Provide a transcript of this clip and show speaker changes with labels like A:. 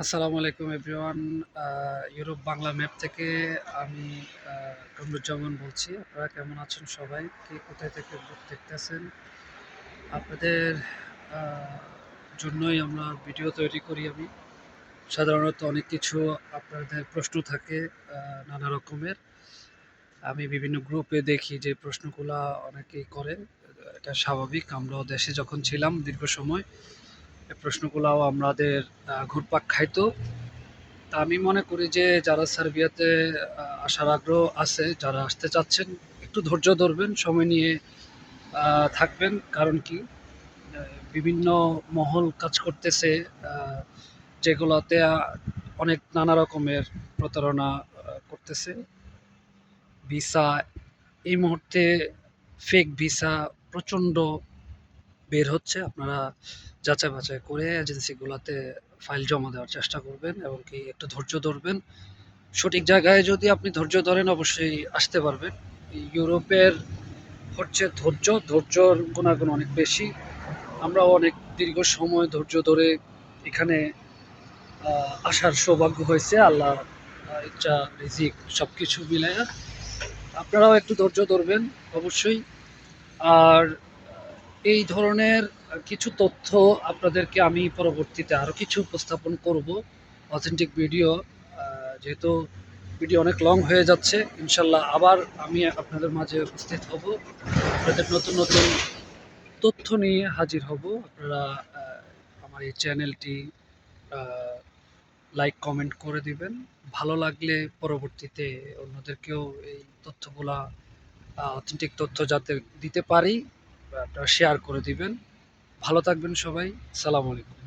A: আসসালামু আলাইকুম everyone. Europe Bangla map থেকে আমি কামরুজ্জামান বলছি। আপনারা কেমন আছেন সবাই? কে কোথায় থেকে দেখতেছেন? আপনাদের জন্যই আমরা ভিডিও তৈরি করি আমি। সাধারণত অনেক কিছু আপনাদের প্রশ্ন থাকে নানা রকমের। আমি বিভিন্ন গ্রুপে দেখি যে প্রশ্নগুলা অনেকেই করে। এটা স্বাভাবিক। আমরাও দেশে যখন ছিলাম দীর্ঘ সময়, এই প্রশ্নগুলাও আমাদের ঘুরপাক খাইতো। তা আমি মনে করি যে যারা সার্বিয়াতে আসার আগ্রহ আছে, যারা আসতে চাচ্ছেন, একটু ধৈর্য ধরবেন, সময় নিয়ে থাকবেন। কারণ কি বিভিন্ন মহল কাজ করতেছে, যেগুলোতে অনেক নানা রকমের প্রতারণা করতেছে। ভিসা এই মুহূর্তে ফেক ভিসা প্রচণ্ড বের হচ্ছে। আপনারা যাচাই বাছাই করে এজেন্সিগুলোতে ফাইল জমা দেওয়ার চেষ্টা করবেন এবং কি একটু ধৈর্য ধরবেন। সঠিক জায়গায় যদি আপনি ধৈর্য ধরেন অবশ্যই আসতে পারবেন। ইউরোপের হচ্ছে ধৈর্য, ধৈর্যর গুণাগুণ অনেক বেশি। আমরাও অনেক দীর্ঘ সময় ধৈর্য ধরে এখানে আসার সৌভাগ্য হয়েছে। আল্লাহ ইচ্ছা, রিজিক সব কিছু মিলাইয়া আপনারাও একটু ধৈর্য ধরবেন অবশ্যই। আর এই ধরনের কিছু তথ্য আপনাদেরকে আমি পরবর্তীতে আরও কিছু উপস্থাপন করব, অথেন্টিক ভিডিও। যেহেতু ভিডিও অনেক লং হয়ে যাচ্ছে, ইনশাল্লাহ আবার আমি আপনাদের মাঝে উপস্থিত হব, আপনাদের নতুন নতুন তথ্য নিয়ে হাজির হব। আপনারা আমার এই চ্যানেলটি লাইক কমেন্ট করে দিবেন। ভালো লাগলে পরবর্তীতে অন্যদেরকেও এই তথ্যগুলা, অথেন্টিক তথ্য যাতে দিতে পারি, আপনারা শেয়ার করে দিবেন। ভালো থাকবেন সবাই। সালাম আলাইকুম।